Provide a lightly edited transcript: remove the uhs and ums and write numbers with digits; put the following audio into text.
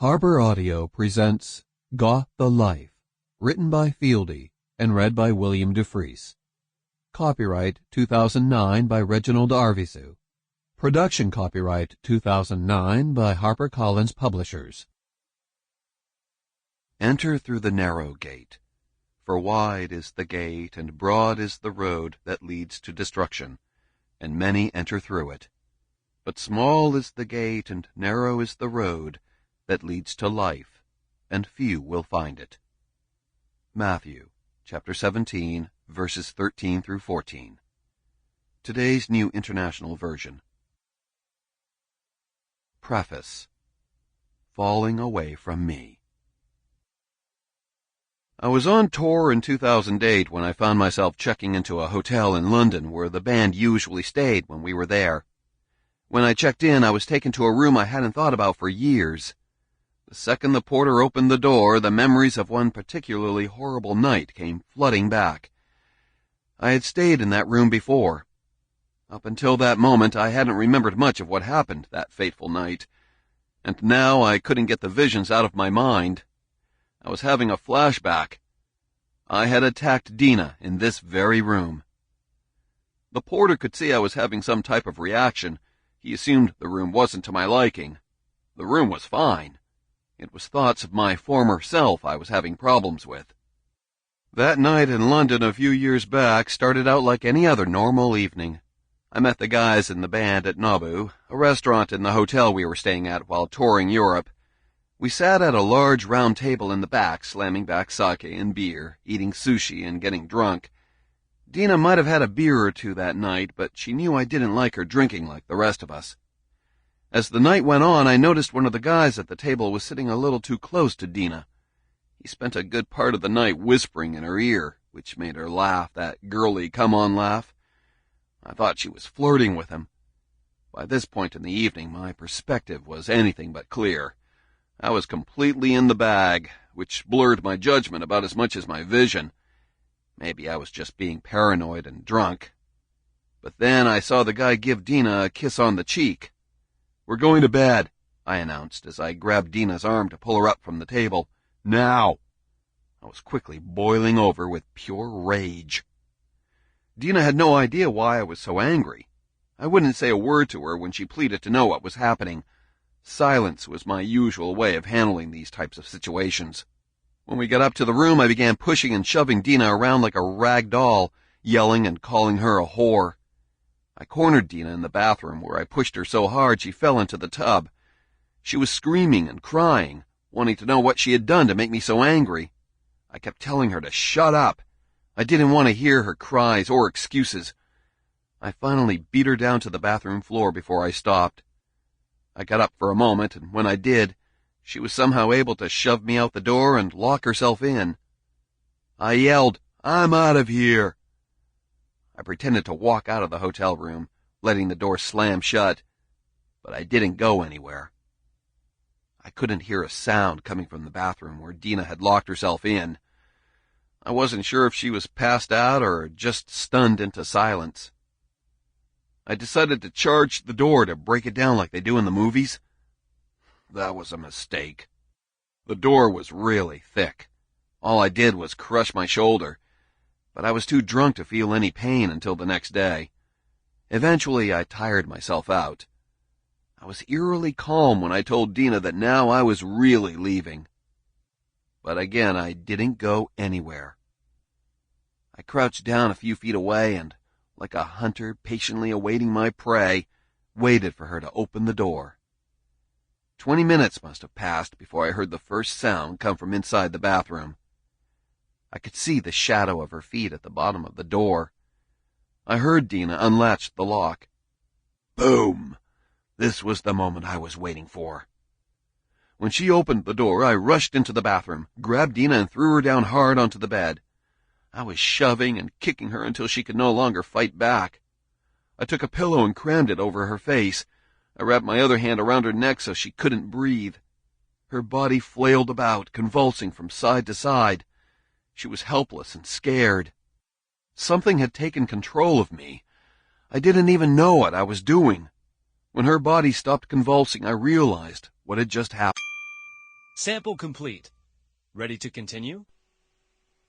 Harbor Audio presents Got the Life, written by Fieldy and read by William Dufris. Copyright 2009 by Reginald Arvizu. Production copyright 2009 by HarperCollins Publishers. Enter through the narrow gate, for wide is the gate and broad is the road that leads to destruction, and many enter through it. But small is the gate and narrow is the road that leads to life, and few will find it. Matthew, chapter 17, verses 13 through 14. Today's New International Version. Preface. Falling Away from Me. I was on tour in 2008 when I found myself checking into a hotel in London where the band usually stayed when we were there. When I checked in, I was taken to a room I hadn't thought about for years. The second the porter opened the door, the memories of one particularly horrible night came flooding back. I had stayed in that room before. Up until that moment, I hadn't remembered much of what happened that fateful night, and now I couldn't get the visions out of my mind. I was having a flashback. I had attacked Dina in this very room. The porter could see I was having some type of reaction. He assumed the room wasn't to my liking. The room was fine. It was thoughts of my former self I was having problems with. That night in London a few years back started out like any other normal evening. I met the guys in the band at Nobu, a restaurant in the hotel we were staying at while touring Europe. We sat at a large round table in the back, slamming back sake and beer, eating sushi and getting drunk. Dina might have had a beer or two that night, but she knew I didn't like her drinking like the rest of us. As the night went on, I noticed one of the guys at the table was sitting a little too close to Dina. He spent a good part of the night whispering in her ear, which made her laugh, that girly come-on laugh. I thought she was flirting with him. By this point in the evening, my perspective was anything but clear. I was completely in the bag, which blurred my judgment about as much as my vision. Maybe I was just being paranoid and drunk. But then I saw the guy give Dina a kiss on the cheek. "We're going to bed," I announced as I grabbed Dina's arm to pull her up from the table. "Now!" I was quickly boiling over with pure rage. Dina had no idea why I was so angry. I wouldn't say a word to her when she pleaded to know what was happening. Silence was my usual way of handling these types of situations. When we got up to the room, I began pushing and shoving Dina around like a rag doll, yelling and calling her a whore. I cornered Dina in the bathroom, where I pushed her so hard she fell into the tub. She was screaming and crying, wanting to know what she had done to make me so angry. I kept telling her to shut up. I didn't want to hear her cries or excuses. I finally beat her down to the bathroom floor before I stopped. I got up for a moment, and when I did, she was somehow able to shove me out the door and lock herself in. I yelled, "I'm out of here!" I pretended to walk out of the hotel room, letting the door slam shut, but I didn't go anywhere. I couldn't hear a sound coming from the bathroom where Dina had locked herself in. I wasn't sure if she was passed out or just stunned into silence. I decided to charge the door to break it down like they do in the movies. That was a mistake. The door was really thick. All I did was crush my shoulder, but I was too drunk to feel any pain until the next day. Eventually, I tired myself out. I was eerily calm when I told Dina that now I was really leaving. But again, I didn't go anywhere. I crouched down a few feet away and, like a hunter patiently awaiting my prey, waited for her to open the door. 20 minutes must have passed before I heard the first sound come from inside the bathroom. I could see the shadow of her feet at the bottom of the door. I heard Dina unlatch the lock. Boom! This was the moment I was waiting for. When she opened the door, I rushed into the bathroom, grabbed Dina, and threw her down hard onto the bed. I was shoving and kicking her until she could no longer fight back. I took a pillow and crammed it over her face. I wrapped my other hand around her neck so she couldn't breathe. Her body flailed about, convulsing from side to side. She was helpless and scared. Something had taken control of me. I didn't even know what I was doing. When her body stopped convulsing, I realized what had just happened. Sample complete. Ready to continue?